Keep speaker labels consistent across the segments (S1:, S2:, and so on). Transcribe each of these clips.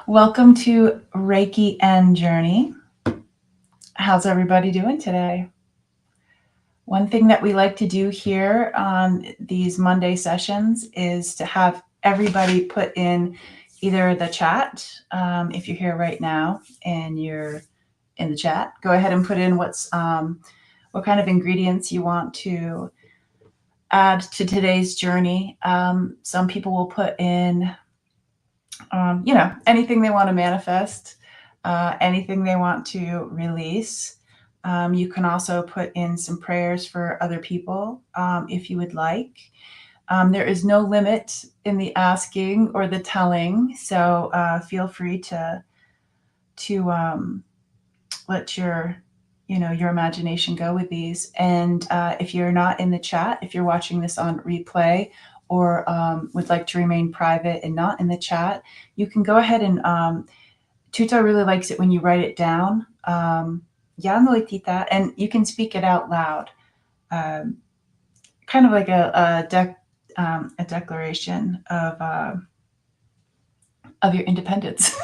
S1: Welcome to Reiki Journey. How's everybody doing today? One thing that we like to do here on these Monday sessions is to have everybody put in either the chat, if you're here right now and you're in the chat, go ahead and put in what kind of ingredients you want to add to today's journey. Some people will put in anything they want to manifest, anything they want to release. You can also put in some prayers for other people if you would like. There is no limit in the asking or the telling, so feel free to let your imagination go with these. And if you're not in the chat, if you're watching this on replay or would like to remain private and not in the chat, you can go ahead and Tuta really likes it when you write it down. And you can speak it out loud, kind of like a declaration of your independence.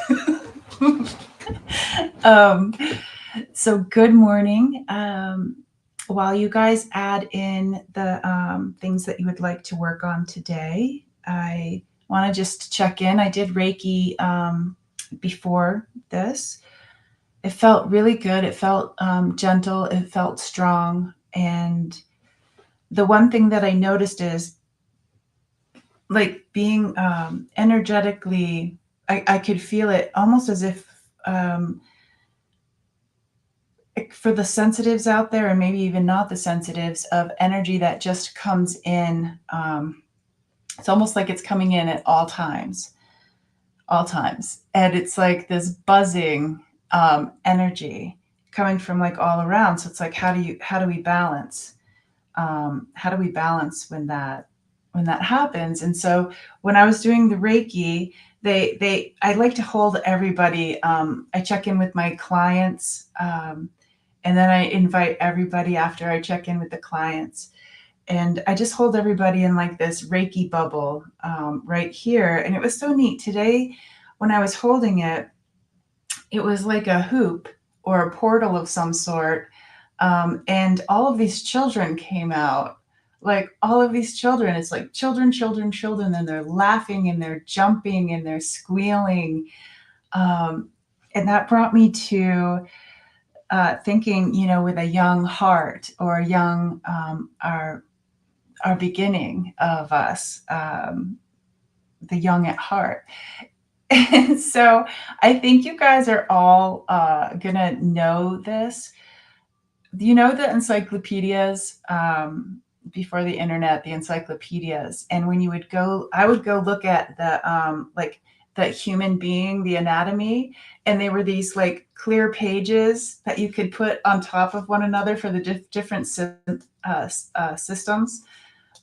S1: So good morning. While you guys add in the things that you would like to work on today, I want to just check in. I did Reiki before this. It felt really good. It felt gentle. It felt strong. And the one thing that I noticed is like being energetically, I could feel it almost as if for the sensitives out there, and maybe even not the sensitives, of energy that just comes in. It's almost like it's coming in at all times. And it's like this buzzing energy coming from like all around. So it's like, how do we balance? How do we balance when that happens? And so when I was doing the Reiki, I like to hold everybody. I check in with my clients, and then I invite everybody after I check in with the clients. And I just hold everybody in like this Reiki bubble right here. And it was so neat. Today, when I was holding it, it was like a hoop or a portal of some sort. And all of these children came out. Like all of these children, it's like children, and they're laughing and they're jumping and they're squealing. And that brought me to thinking, with a young heart or a young, our beginning of us, the young at heart. And so I think you guys are all gonna know this. You know the encyclopedias, before the internet, the encyclopedias, and when I would go look at the human being, the anatomy, and they were these like clear pages that you could put on top of one another for the different systems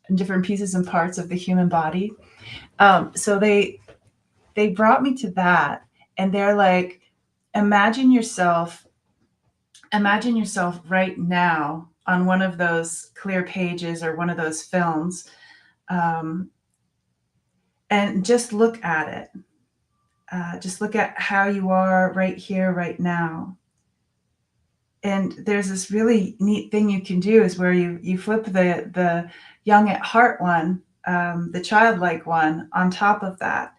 S1: and different pieces and parts of the human body. So they brought me to that, and they're like, imagine yourself right now on one of those clear pages or one of those films, and just look at it. Just look at how you are right here, right now. And there's this really neat thing you can do is where you flip the young at heart one, the childlike one, on top of that.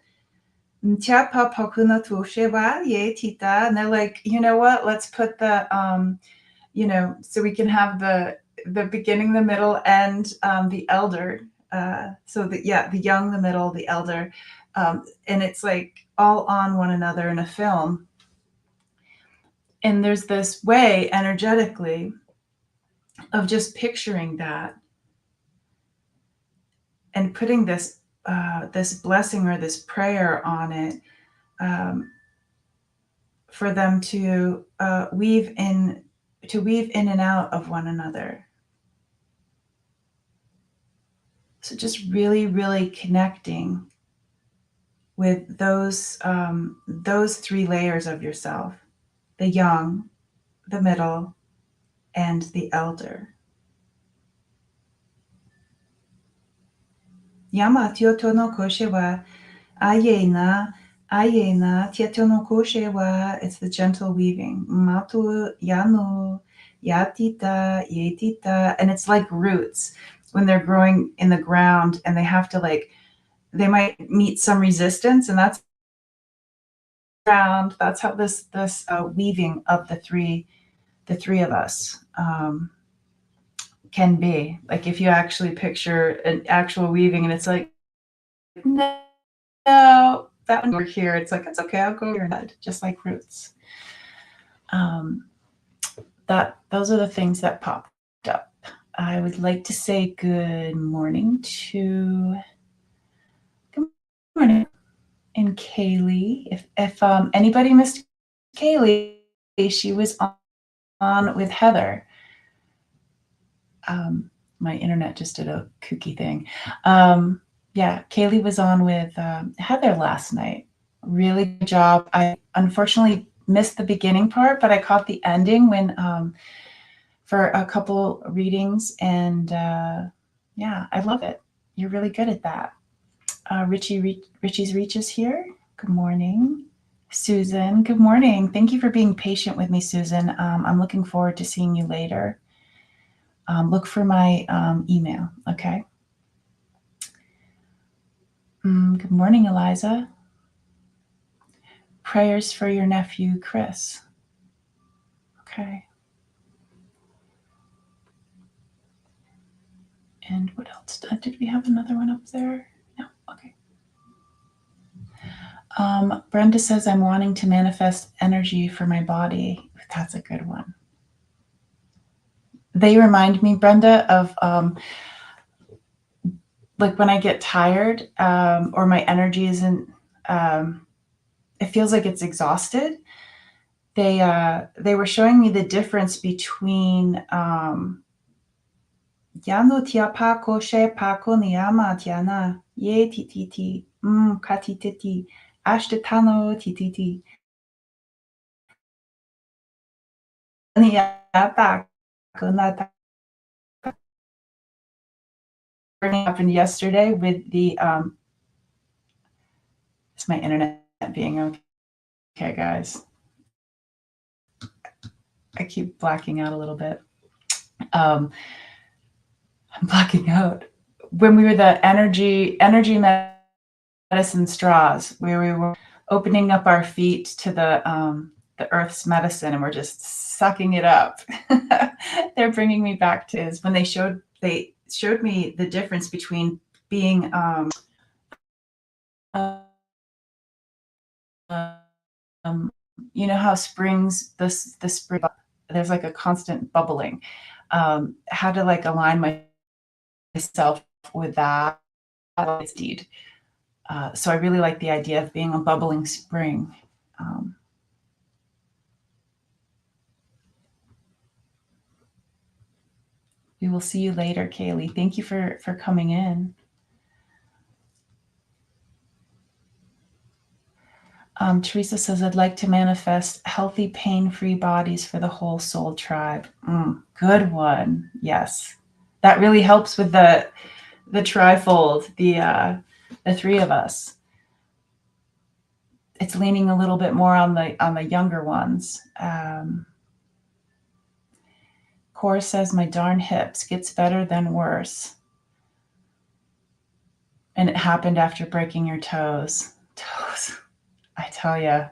S1: And they're like, you know what? Let's put the so we can have the beginning, the middle, and the elder. The young, the middle, the elder, and it's like all on one another in a film. And there's this way energetically of just picturing that and putting this blessing or this prayer on it, for them to weave in and out of one another. So just really, really connecting with those three layers of yourself: the young, the middle, and the elder. Yama tioto no koshe wa aye na Ayena tieto no koshewa. It's the gentle weaving. Matu yano yatita yetita. And it's like roots when they're growing in the ground and they have to like, they might meet some resistance, and that's ground. That's how this weaving of the three of us can be. Like if you actually picture an actual weaving, and it's like, no, that one over here. It's like, it's okay. I'll go over your head, just like roots. Um, that those are the things that popped up. I would like to say good morning to good morning and Kaylee. If anybody missed Kaylee, she was on with Heather. My internet just did a kooky thing. Yeah, Kaylee was on with Heather last night. Really good job. I unfortunately missed the beginning part, but I caught the ending when for a couple readings, and yeah, I love it. You're really good at that. Richie's Reach is here. Good morning. Susan, good morning. Thank you for being patient with me, Susan. I'm looking forward to seeing you later. Look for my email, okay? Good morning, Eliza. Prayers for your nephew, Chris. Okay. And what else? Did we have another one up there? No, okay. Brenda says, I'm wanting to manifest energy for my body. That's a good one. They remind me, Brenda, of like when I get tired or my energy isn't, it feels like it's exhausted. They were showing me the difference between Yano tia pako she pako niyama tiana ye tititi katititi ashtetano tititi niyata kunata. Happened yesterday with the it's my internet being okay, guys. I keep blacking out a little bit. I'm blacking out. When we were the energy medicine straws, where we were opening up our feet to the earth's medicine, and we're just sucking it up. They're bringing me back to is when they showed me the difference between being you know how springs the spring, there's like a constant bubbling. How to like align myself with that deed. So I really like the idea of being a bubbling spring. We will see you later, Kaylee. Thank you for coming in. Teresa says, I'd like to manifest healthy, pain-free bodies for the whole soul tribe. Good one. Yes. That really helps with the trifold, the three of us. It's leaning a little bit more on the younger ones. Cora says, my darn hips gets better than worse. And it happened after breaking your toes. I tell you.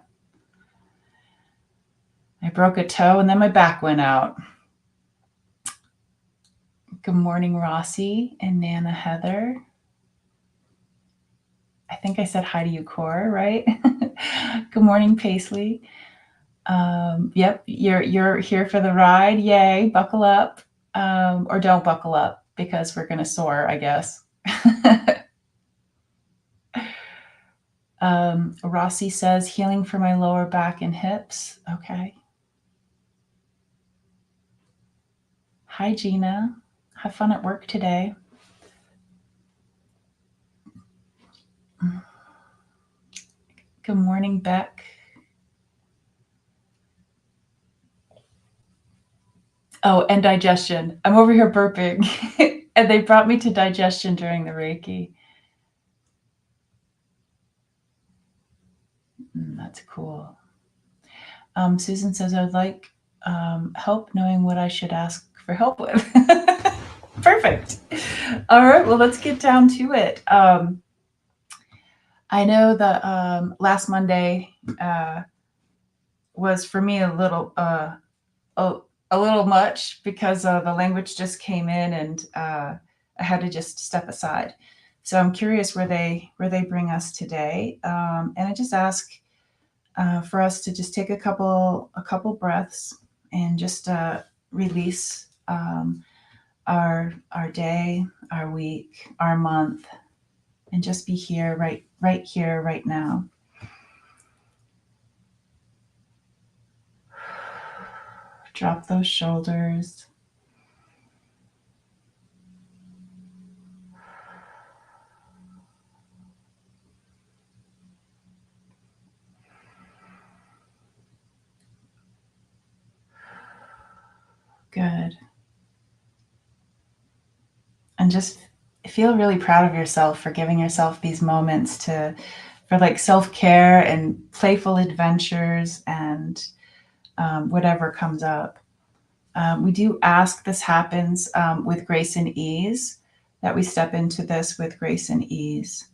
S1: I broke a toe and then my back went out. Good morning, Rossi and Nana Heather. I think I said hi to you, Cora, right? Good morning, Paisley. Yep, you're here for the ride. Yay, buckle up. Or don't buckle up because we're going to soar, I guess. Rossi says, healing for my lower back and hips. Okay. Hi, Gina. Have fun at work today. Good morning, Beck. Oh, and digestion. I'm over here burping. And they brought me to digestion during the Reiki. That's cool. Susan says, I'd like help knowing what I should ask for help with. Perfect. All right, well, let's get down to it. I know that last Monday was for me a, a little much because the language just came in and I had to just step aside. So I'm curious where they bring us today, and I just ask for us to just take a couple breaths and just release our day, our week, our month, and just be here, right here, right now. Drop those shoulders. Good. And just feel really proud of yourself for giving yourself these moments for like self-care and playful adventures and whatever comes up. We do ask this happens with grace and ease, that we step into this with grace and ease.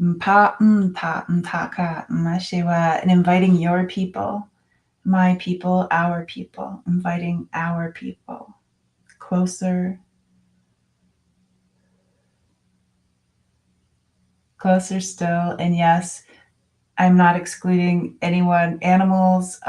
S1: Mpa, mta, mtaka, mashewa, and inviting your people, my people, our people, inviting our people closer, closer still. And yes, I'm not excluding anyone, animals,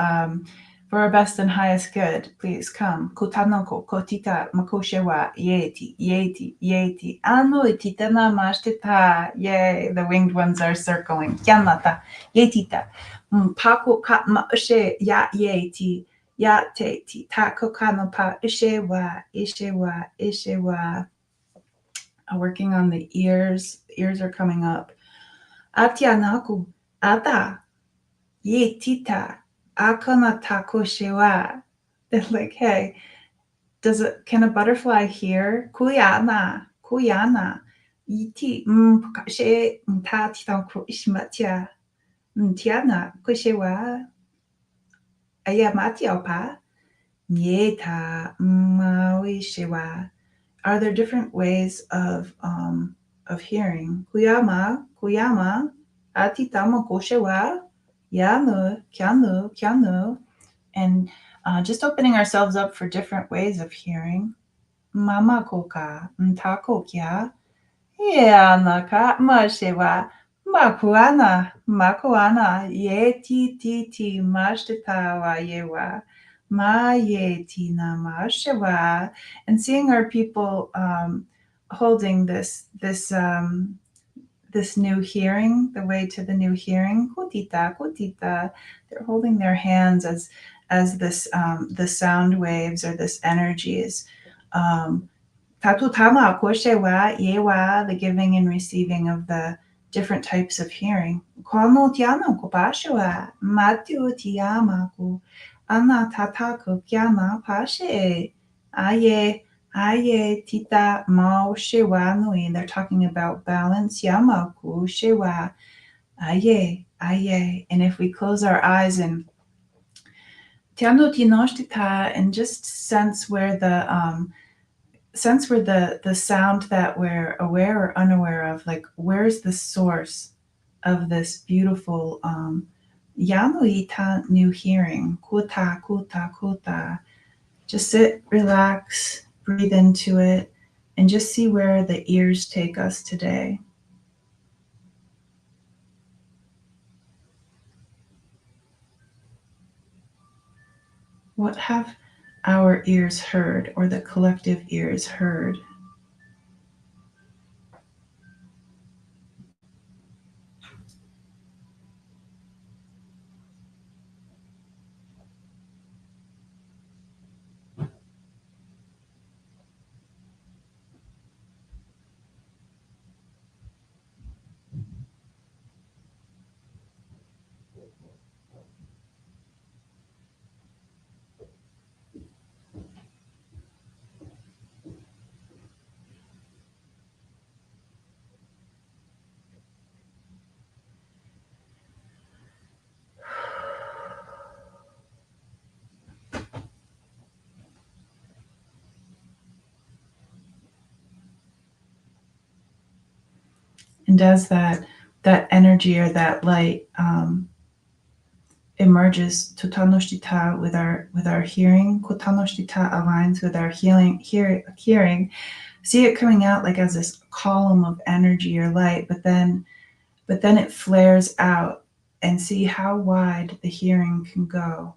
S1: for our best and highest good. Please come. Kutanoko, kotita, makoshewa, yeti, yeti, yeti. Ano ititana mashtita. Yay, the winged ones are circling. Yanata, yetita. Pako katma ushe, ya yeti, ya teti. Tako kanopa, ishewa, ishewa, ishewa. Working on the ears. The ears are coming up. Atianaku, ata. Ye tita, akana takoshewa. They're like, hey, can a butterfly hear? Kuyana, kuyana. Iti, she, ta titan ko ishmatia. Tiana, koshewa. Ayamatia pa. Nieta, mawishewa. Are there different ways of hearing? Kuyama, kuyama. Atitama koshewa. Yanu, kyanu, kyanu, and just opening ourselves up for different ways of hearing. Mama koka, ntako kya, yanaka, mashewa, makuana, makuana, ye ti ti ti, mashtata wa yewa, ma ye ti na mashewa, and seeing our people holding this new hearing, the way to the new hearing, kutita, kutita. They're holding their hands as this the sound waves or this energy is tatutama koshewa yewa, the giving and receiving of the different types of hearing. Kono tiano kopashewa matu tiamaku ana tatako kyana pashe aye. Aye, tita mao shewa nui. They're talking about balance. Yamaku shewa. Aye, aye. And if we close our eyes and tiando tinoshtita and just sense where the sound that we're aware or unaware of, like where's the source of this beautiful yanuita new hearing. Kuta, kuta, kuta. Just sit, relax, breathe into it, and just see where the ears take us today. What have our ears heard, or the collective ears heard? And as that energy or that light emerges to tanoshtita with our hearing, kotanoshtita aligns with our hearing. See it coming out like as this column of energy or light, but then it flares out, and see how wide the hearing can go.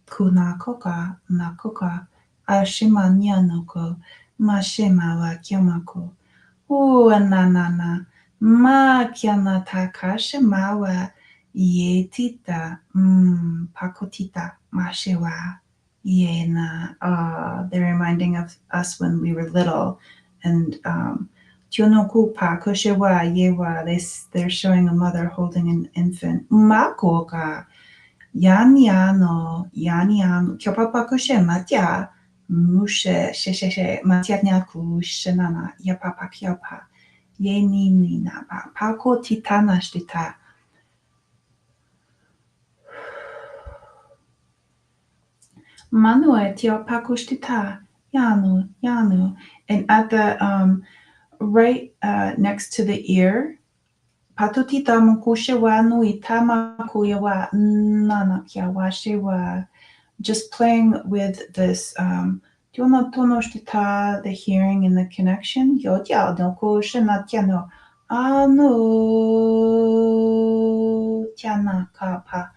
S1: Kuna koka na koka ashima nyanoko mashema wa kyomako. Uanana ma kiana takashima wa yetita pakotita mashewa yena. They're reminding of us when we were little, and Tionoku pakoshewa yewa. They're showing a mother holding an infant. Makoka yaniano kyopapakushe matya mushe shesheshe matyatnyaku shenana yapapa kyopa yenina pako titana shtita. Manu etio pakushtita yanu. And at the right next to the ear, patutita mukushewa nui tamakuyawa nanakyawa shewa. Just playing with this the hearing and the connection. Yotya doko shenatiano anu tiana kapa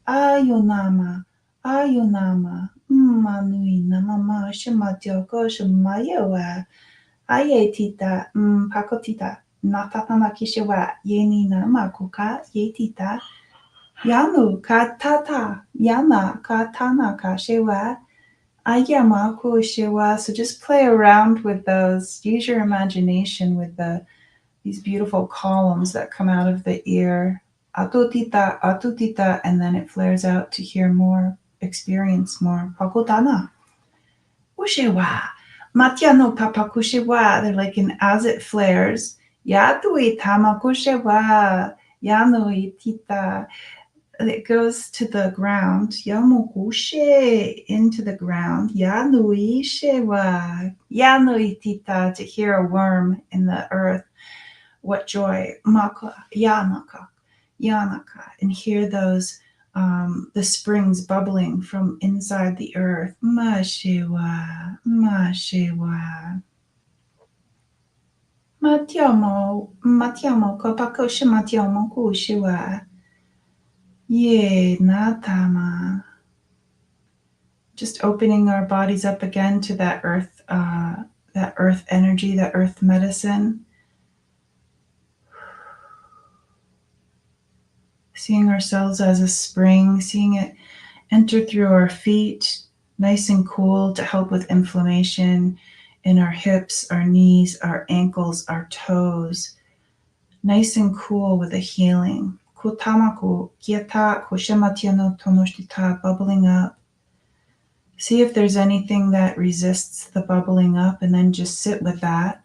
S1: ayunama manui namama shematioko shemayewa ayetita pakotita natatana kishewa yeni namakuka yetita Yanu katata yana katana kashewa ayamaku shewa. So just play around with those. Use your imagination with these beautiful columns that come out of the ear. Atutita, and then it flares out to hear more, experience more. Pakotana. Ushewa. Matiano papakushewa. They're like as it flares. Yatui tamakushewa. Yanu itita. It goes to the ground. Yamukushe into the ground. Yanuishewa. Yanuitita, to hear a worm in the earth. What joy. Maka. Yanaka. And hear those the springs bubbling from inside the earth. Mashewa. Matiamo kopakoshe matiamo kushewa. Ye natama. Just opening our bodies up again to that earth energy, that earth medicine. Seeing ourselves as a spring, seeing it enter through our feet, nice and cool, to help with inflammation in our hips, our knees, our ankles, our toes. Nice and cool with a healing. Kutamaku kieta koshematiano tonoshtita, bubbling up. See if there's anything that resists the bubbling up, and then just sit with that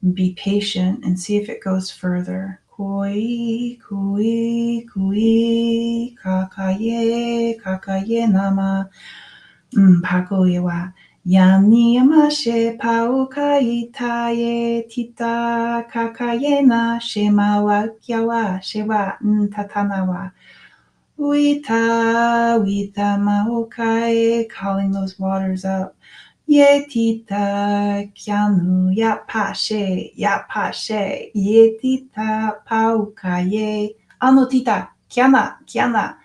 S1: and be patient and see if it goes further. Kui, kakaye nama, pakuyewa. Yani amashe pauka itaye tita kakayena shemawa kyawa shewa tatanawa. Wita maokai, calling those waters up. Yetita kyanu yapashe, yetita paukaye. Anotita, kyana.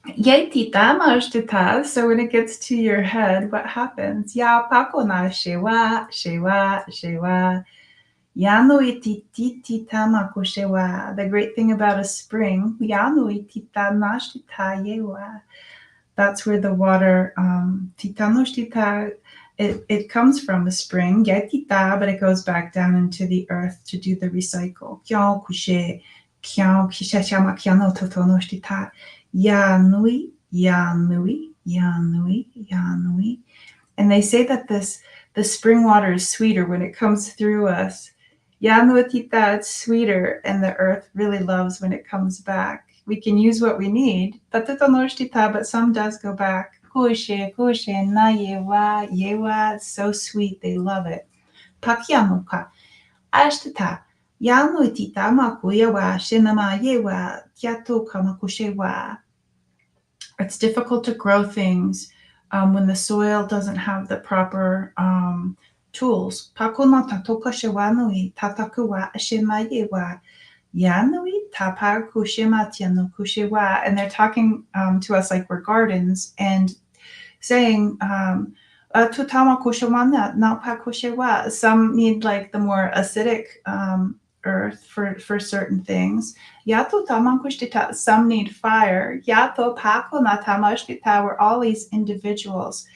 S1: Yetita mashtita. So when it gets to your head, what happens? Ya pakona shewa. Yano ititita makushewa. The great thing about a spring, yano itita nashtita yewa. That's where the water, titanoshtita, it comes from a spring, yetita, but it goes back down into the earth to do the recycle. Kyo kushe, kyo kishashama kyano totonoshtita. Yanui. And they say that the spring water is sweeter when it comes through us. Yanuatita, it's sweeter, and the earth really loves when it comes back. We can use what we need, but some does go back. Kushe, na yewa, it's so sweet, they love it. Pakyamuka, ashtita, Yano itita makuyawa, shinama yewa, kyato kamakushewa. It's difficult to grow things when the soil doesn't have the proper tools. Pakuna tatoka shewanui, tatakuwa shimayewa, yanui tapa kushima tiano kushewa. And they're talking to us like we're gardens and saying, tutama kushawana, not pakushewa. Some need like the more acidic earth for certain things. Yato tamankushtita, some need fire. Yato pako natamashkita, we're all these individuals.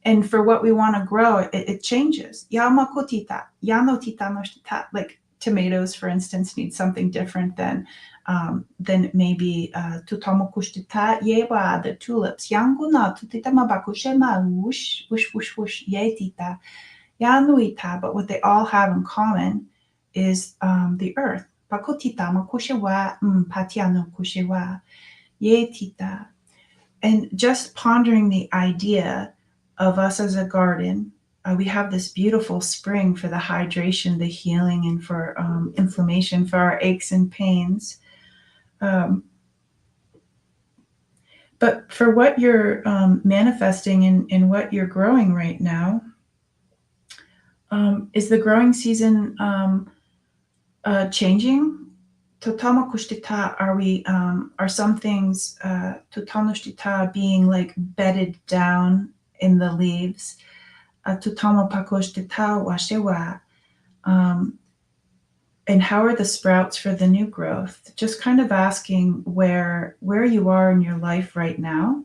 S1: And for what we want to grow, it changes. Yamakotita, yanotita mashtita, like tomatoes, for instance, need something different than maybe tutamokushtita yewa, the tulips. Yanguna tutitama bakushema, whoosh, whoosh, whoosh, whoosh, yetita, yanuita. But what they all have in common is the earth. Pakotita makushewa, patiano kushewa, yetita. And just pondering the idea of us as a garden, we have this beautiful spring for the hydration, the healing, and for inflammation, for our aches and pains. But for what you're manifesting and what you're growing right now, is the growing season changing? Totama kushtita, are some things totanoshtita being like bedded down in the leaves? Tutama pakoshtita washewa. And how are the sprouts for the new growth? Just kind of asking where you are in your life right now,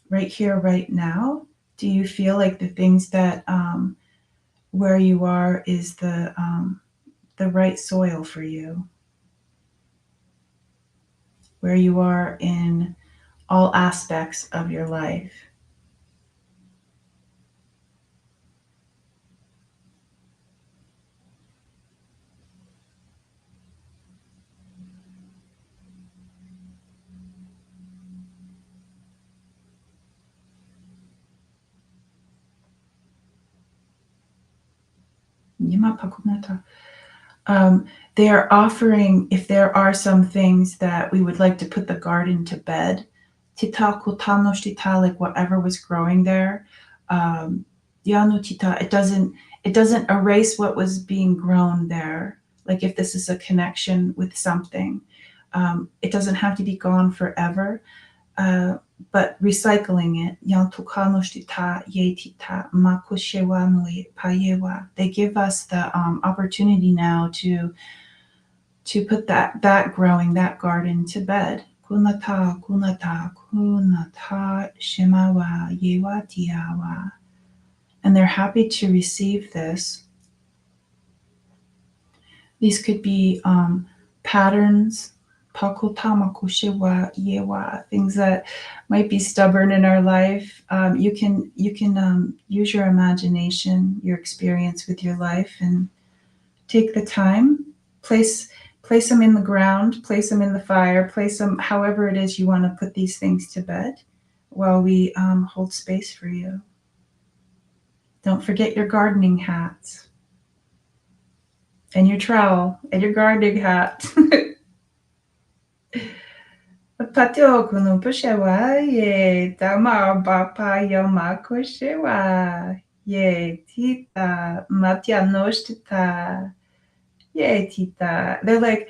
S1: right here, right now. Do you feel like the things that where you are is the right soil for you? Where you are in all aspects of your life. They are offering, if there are some things that we would like to put the garden to bed, tita kutano shita, like whatever was growing there, yanu tita, it doesn't erase what was being grown there. Like if this is a connection with something, it doesn't have to be gone forever. But recycling it, they give us the opportunity now to put that growing, that garden to bed. Kunata, kunata, kunata, shimawa, yewa tiawa. And they're happy to receive this. These could be patterns, pakotamakushiwa, yewa, things that might be stubborn in our life. You can use your imagination, your experience with your life, and take the time, place them in the ground, place them in the fire, place them however it is you want to put these things to bed while we hold space for you. Don't forget your gardening hats and your trowel and your gardening hat. Patio kuno pushewa ye tama bapa yama kushewa ye tita matia nostita ye tita. They're like,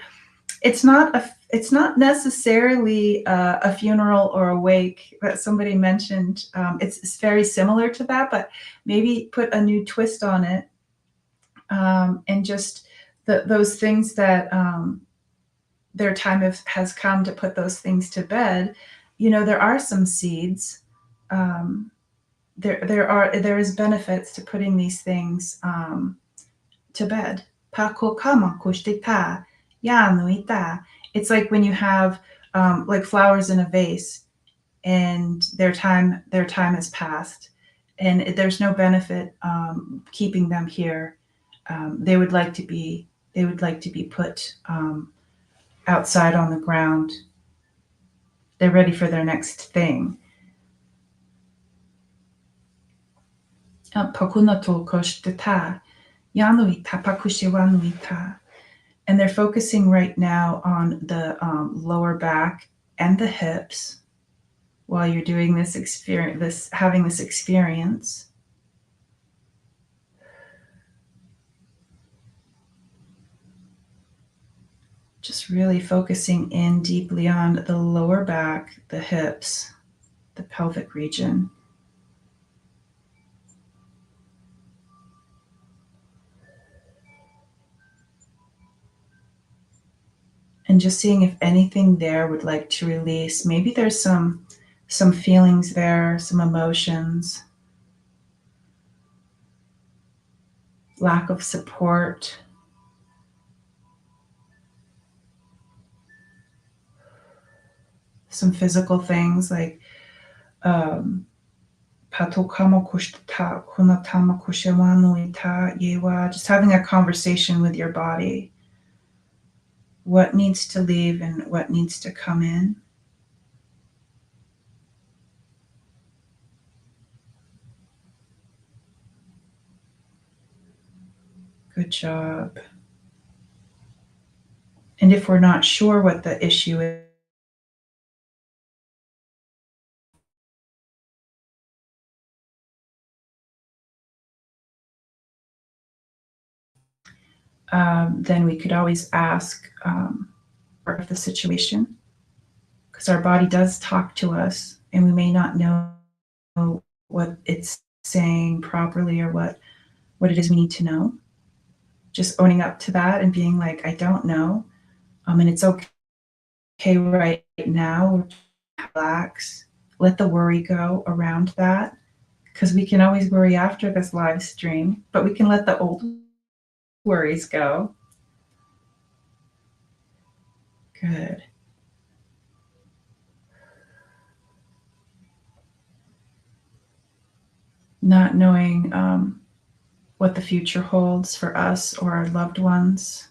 S1: it's not necessarily a funeral or a wake that somebody mentioned. It's very similar to that, but maybe put a new twist on it, and just those things that their time has come to put those things to bed. There are some seeds. There is benefits to putting these things to bed. Pakokama kushtita. It's like when you have like flowers in a vase and their time has passed and there's no benefit keeping them here. They would like to be put outside on the ground. They're ready for their next thing. Pakunato koshtita. Yanuita pakushiwanuita. And they're focusing right now on the lower back and the hips while you're doing this experience, having this experience. Just really focusing in deeply on the lower back, the hips, the pelvic region. And just seeing if anything there would like to release. Maybe there's some feelings there, some emotions, lack of support. Some physical things like just having a conversation with your body. What needs to leave and what needs to come in. Good job. And if we're not sure what the issue is, then we could always ask of the situation, because our body does talk to us and we may not know what it's saying properly or what it is we need to know. Just owning up to that and being like, I don't know. And it's okay right now. Relax. Let the worry go around that, because we can always worry after this live stream, but we can let the old worries go. Good. Not knowing what the future holds for us or our loved ones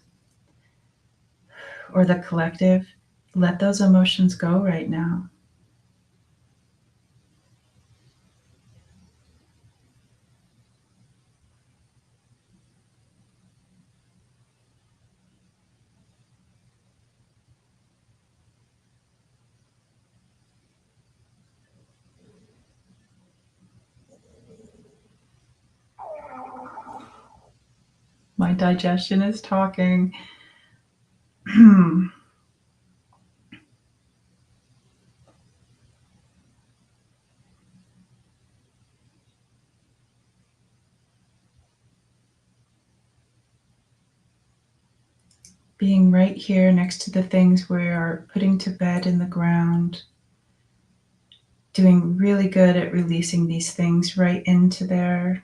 S1: or the collective. Let those emotions go right now. My digestion is talking. Being right here next to the things we are putting to bed in the ground. Doing really good at releasing these things right into there,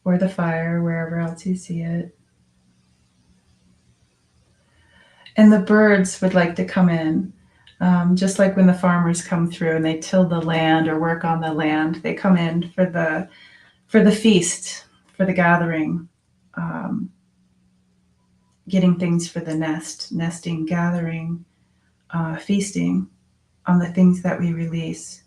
S1: or the fire, wherever else you see it. And the birds would like to come in. Just like when the farmers come through and they till the land or work on the land, they come in for the feast, for the gathering, getting things for the nest, nesting, gathering, feasting on the things that we release.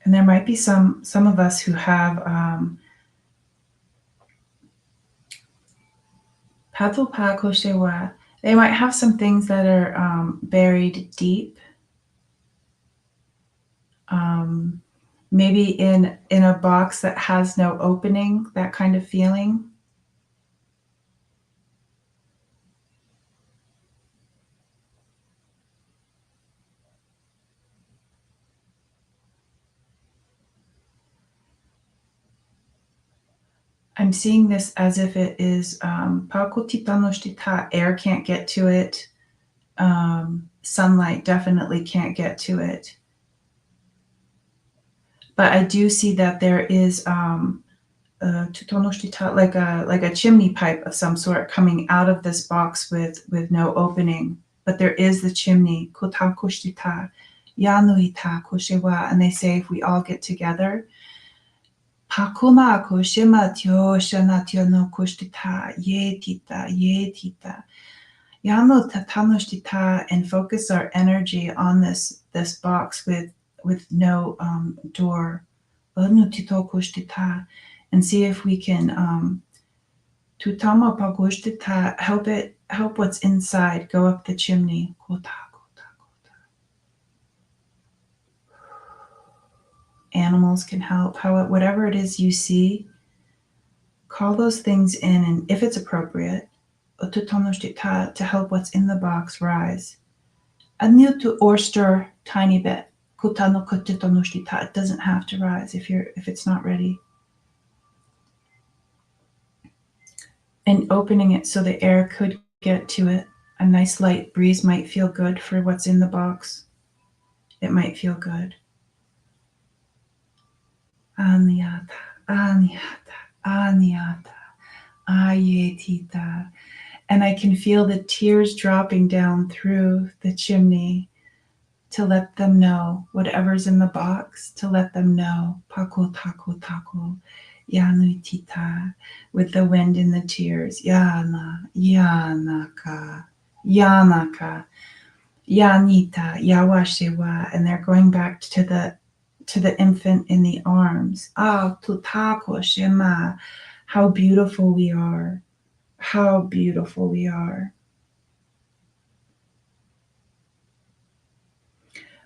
S1: And there might be some of us who have they might have some things that are buried deep, maybe in a box that has no opening, that kind of feeling. I'm seeing this as if it is air can't get to it. Sunlight definitely can't get to it. But I do see that there is like a chimney pipe of some sort coming out of this box with no opening. But there is the chimney. And they say if we all get together, Yano tatanoshtita, and focus our energy on this box with no door. Onu titokushtita, and see if we can tutama pagushtita, help what's inside go up the chimney. Kota, kota, kota. Animals can help. Whatever it is you see, call those things in, and if it's appropriate, to help what's in the box rise. Unmute or stir tiny bit. It doesn't have to rise if it's not ready. And opening it so the air could get to it. A nice light breeze might feel good for what's in the box. It might feel good. Anyata, anyata, anyata, ayetita. And I can feel the tears dropping down through the chimney to let them know, whatever's in the box, to let them know, pako tako tako, yanuitita, with the wind and the tears, yana, yanaka, yanaka, yanita, yawashewa, and they're going back to the infant in the arms. Ah, tutako shema, how beautiful we are, how beautiful we are.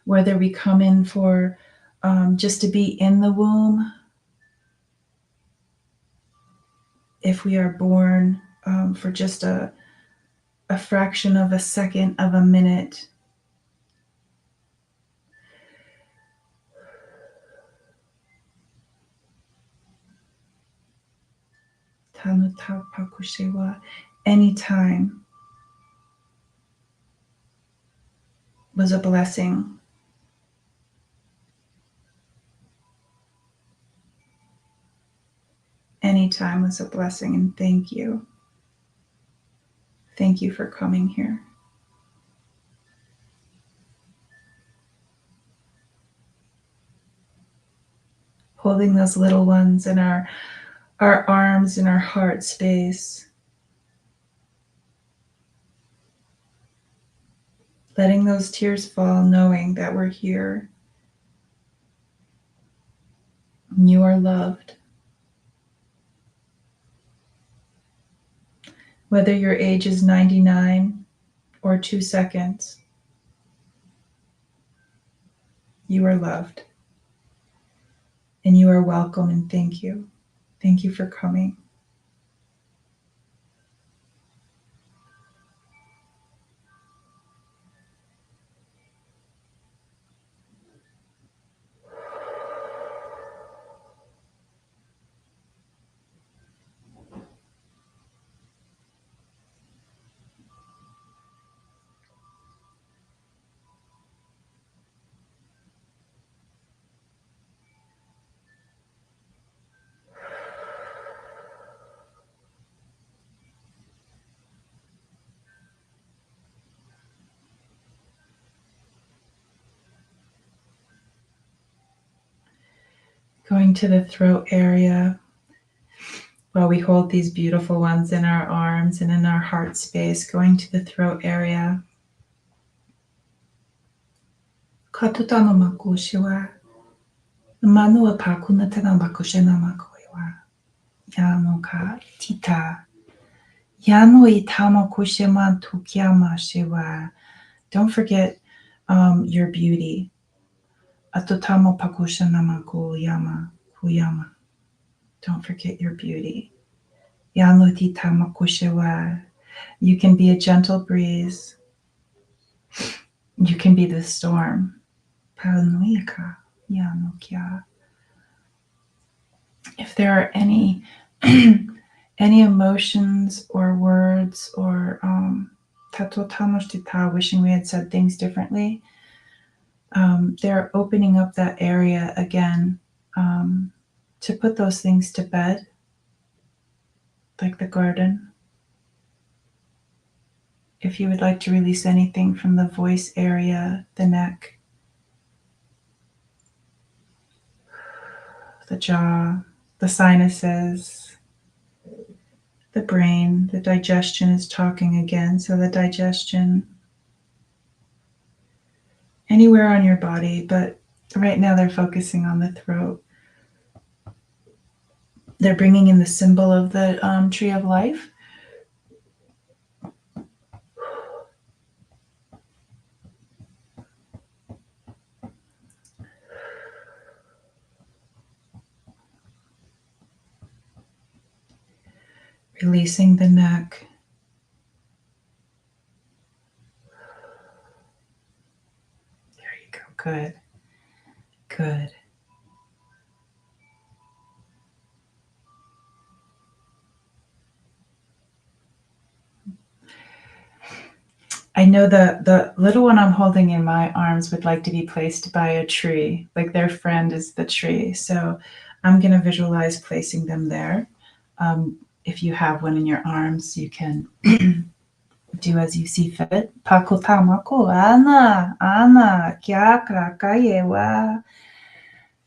S1: Whether we come in for just to be in the womb, if we are born for just a fraction of a second of a minute, any time was a blessing. Any time was a blessing, and thank you. Thank you for coming here. Holding those little ones in our arms, in our heart space. Letting those tears fall, knowing that we're here. And you are loved. Whether your age is 99 or 2 seconds, you are loved. And you are welcome, and thank you. Thank you for coming. Going to the throat area while we hold these beautiful ones in our arms and in our heart space, going to the throat area. Katuta no makushiwa. Manua pakunata no makushena makoiwa. Yano ka tita. Yano itama kushiman tukyama shiwa. Don't forget your beauty. Atotamo pakushena makuyama kuyama. Don't forget your beauty. Yano titama kushiwa. You can be a gentle breeze. You can be the storm. If there are any emotions or words or wishing we had said things differently, they're opening up that area again to put those things to bed, like the garden. If you would like to release anything from the voice area, the neck, the jaw, the sinuses, the brain, the digestion is talking again. So the digestion, anywhere on your body, but right now they're focusing on the throat. They're bringing in the symbol of the tree of life. Releasing the neck. There you go. Good. Good. I know the little one I'm holding in my arms would like to be placed by a tree, like their friend is the tree. So I'm going to visualize placing them there. If you have one in your arms, you can do as you see fit. Pakutamako ana kyakra kayewa.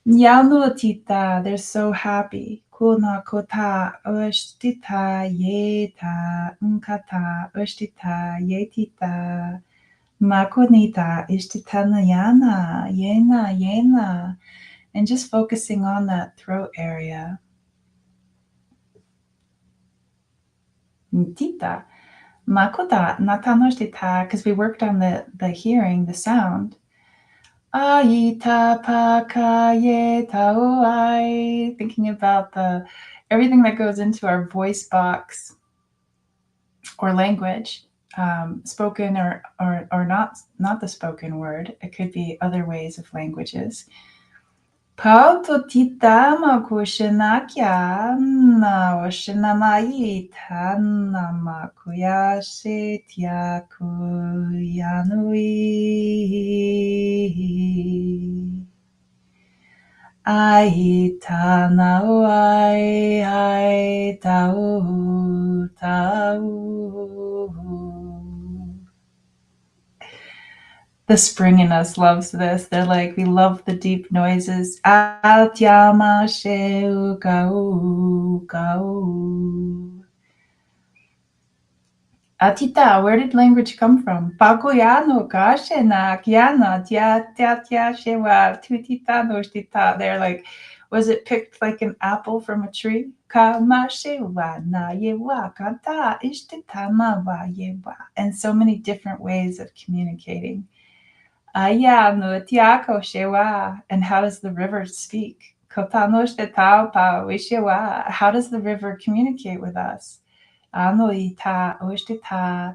S1: Yanutita, they're so happy. Kuna kota ushtita yeta nkata ushtita yetita. Makonita ishtitana yana yena. And just focusing on that throat area. Tita. Makota natanoshita, because we worked on the hearing, the sound. Ayita pakayeta oai. Thinking about the everything that goes into our voice box or language, spoken or not the spoken word. It could be other ways of languages. Pautotita makushinakya na oshinamaita namakuya setya kuyanui. Aita nao ai tau tau. The spring in us loves this. They're like, we love the deep noises. Atyama sheu gau gau. Atita, where did language come from? Pagoyano kashena kyana tia tia tia shewa tutita nostita. They're like, was it picked like an apple from a tree? Kama shewa na yewa kata ishtitama wa yewa. And so many different ways of communicating. Ayano tiako shewa. And how does the river speak? Kotanoshtetao pa wishewa. How does the river communicate with us? Anoita, oshtita.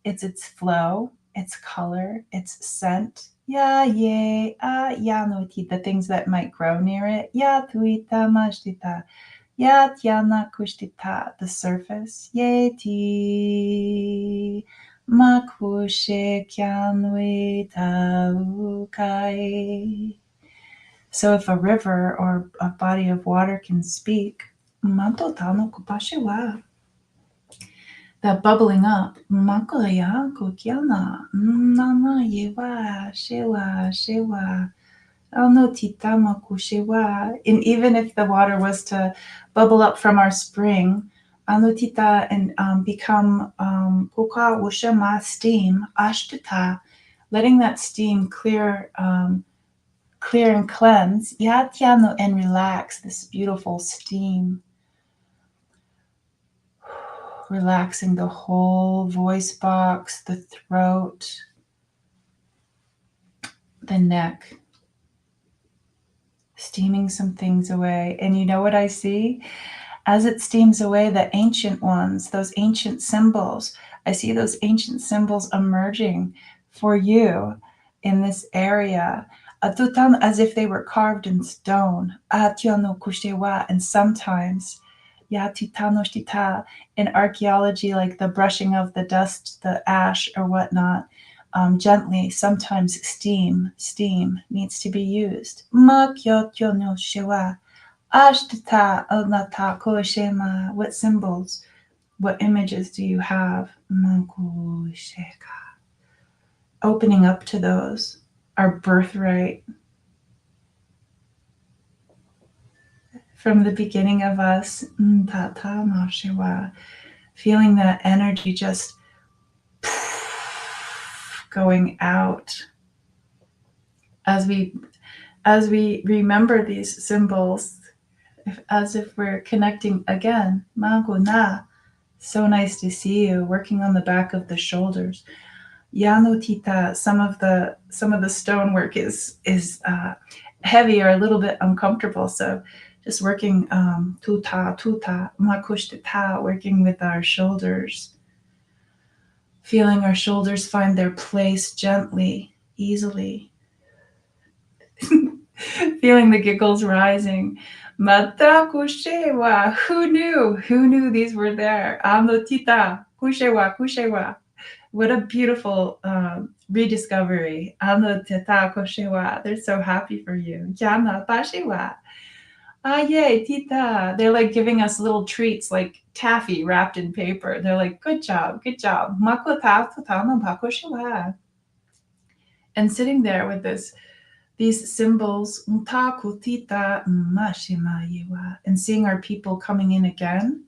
S1: It's its flow, its color, its scent. Ya ye yanoti, the things that might grow near it. Ya tuita mashtita. Ya tiana kushtita, the surface. Ye ti makushe kyanwita ukai. So if a river or a body of water can speak, manto tano kupashewa, that bubbling up. Makoya kokiana. Nana yewa shewa. Ano titama kushewa. And even if the water was to bubble up from our spring, ano tita and become puka wushama steam, ashtita, letting that steam clear and cleanse, yatiano and relax this beautiful steam. Relaxing the whole voice box, the throat, the neck, steaming some things away. And you know what I see? As it steams away, the ancient ones, those ancient symbols, I see those ancient symbols emerging for you in this area. As if they were carved in stone. And sometimes in archaeology, like the brushing of the dust, the ash or whatnot, gently, sometimes steam needs to be used. What symbols, what images do you have? Opening up to those, our birthright. from the beginning of us, tata mashiwa, feeling that energy just going out as we remember these symbols, as if we're connecting again. Maguna, so nice to see you. Working on the back of the shoulders. Yano tita. Some of the stonework is heavy or a little bit uncomfortable. So just working tuta makushtita, working with our shoulders, feeling our shoulders find their place gently, easily. Feeling the giggles rising. Mata kushewa. Who knew? Who knew these were there? Amnotita. Kushewa, kushewa. What a beautiful rediscovery. Amnotita kushewa. They're so happy for you. Yana tashiwa. Ah, yay, tita. They're like giving us little treats like taffy wrapped in paper. They're like, good job, good job. Makota tutano pakushewa. And sitting there with these symbols, and seeing our people coming in again,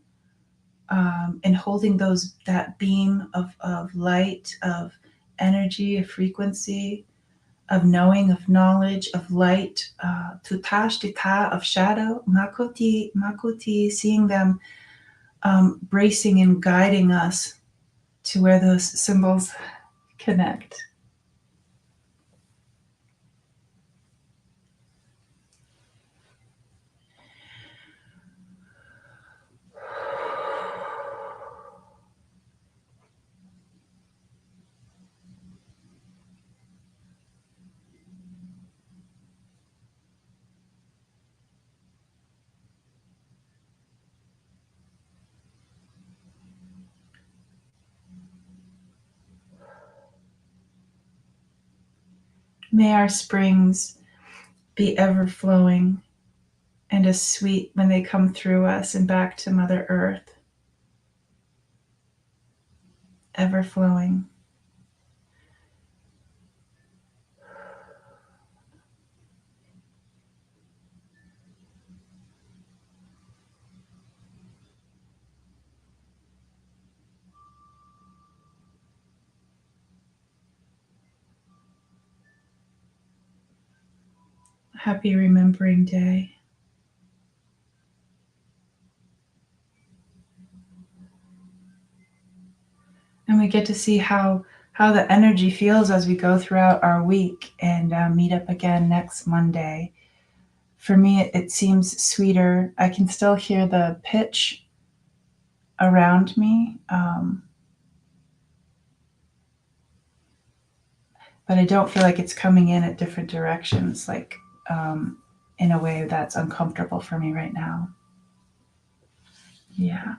S1: and holding that beam of light, of energy, of frequency, of knowing, of knowledge, of light, tutash tita, of shadow, makoti, seeing them bracing and guiding us to where those symbols connect. May our springs be ever flowing and as sweet when they come through us and back to Mother Earth, ever flowing. Happy Remembering Day. And we get to see how the energy feels as we go throughout our week and meet up again next Monday. For me, it seems sweeter. I can still hear the pitch around me, but I don't feel like it's coming in at different directions, like in a way that's uncomfortable for me right now. Yeah.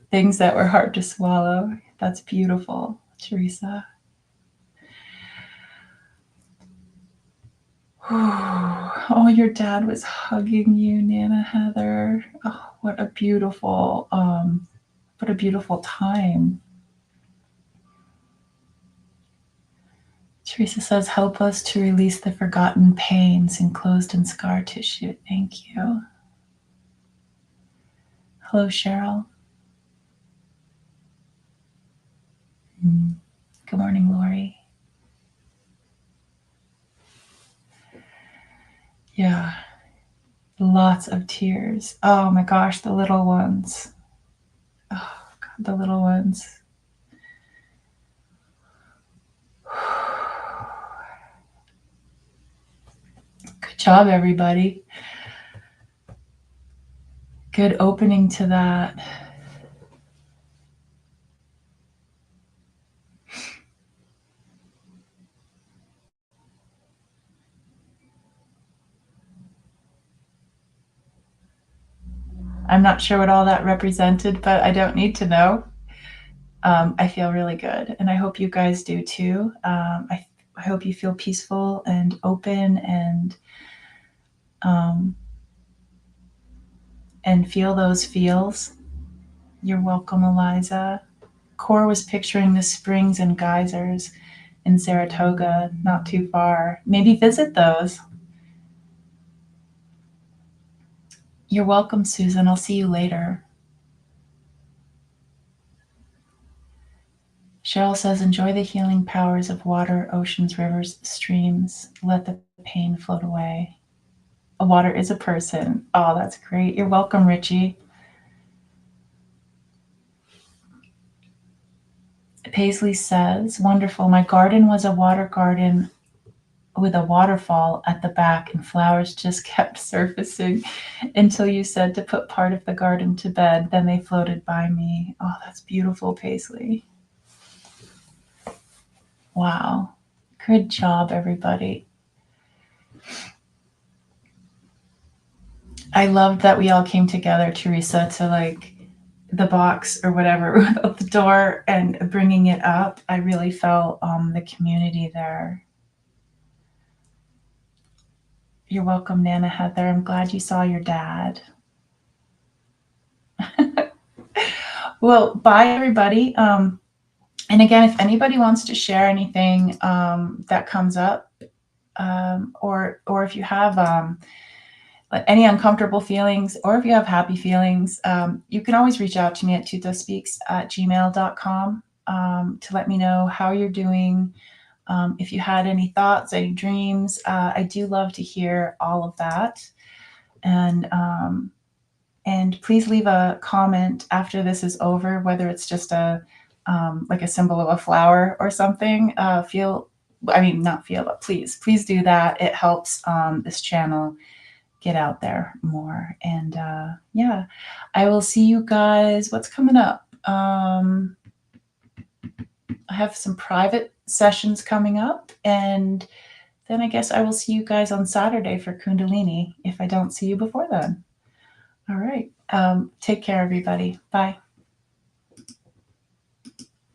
S1: Things that were hard to swallow. That's beautiful, Teresa. Oh, your dad was hugging you, Nana Heather. Oh, what a beautiful time. Teresa says, help us to release the forgotten pains enclosed in scar tissue. Thank you. Hello, Cheryl. Good morning, Lori. Yeah, lots of tears. Oh my gosh, the little ones. Oh God, the little ones. Good job, everybody. Good opening to that. I'm not sure what all that represented, but I don't need to know. I feel really good, and I hope you guys do too. I hope you feel peaceful and open and feel those feels. You're welcome, Eliza. Core was picturing the springs and geysers in Saratoga, not too far. Maybe visit those. You're welcome, Susan. I'll see you later. Cheryl says, enjoy the healing powers of water, oceans, rivers, streams. Let the pain float away. A water is a person. Oh, that's great. You're welcome, Richie. Paisley says, wonderful. My garden was a water garden with a waterfall at the back, and flowers just kept surfacing until you said to put part of the garden to bed. Then they floated by me. Oh, that's beautiful, Paisley. Wow. Good job, everybody. I loved that we all came together, Teresa, to like the box or whatever out the door and bringing it up. I really felt the community there. You're welcome, Nana Heather. I'm glad you saw your dad. Well, bye, everybody. And again, if anybody wants to share anything that comes up, or if you have any uncomfortable feelings, or if you have happy feelings, you can always reach out to me at tutospeaks@gmail.com to let me know how you're doing. If you had any thoughts, any dreams, I do love to hear all of that. And please leave a comment after this is over, whether it's just like a symbol of a flower or something. Not feel, but please do that. It helps this channel get out there more. And yeah, I will see you guys. What's coming up? I have some private sessions coming up, and then I guess I will see you guys on Saturday for Kundalini if I don't see you before then. All right. Take care, everybody. Bye.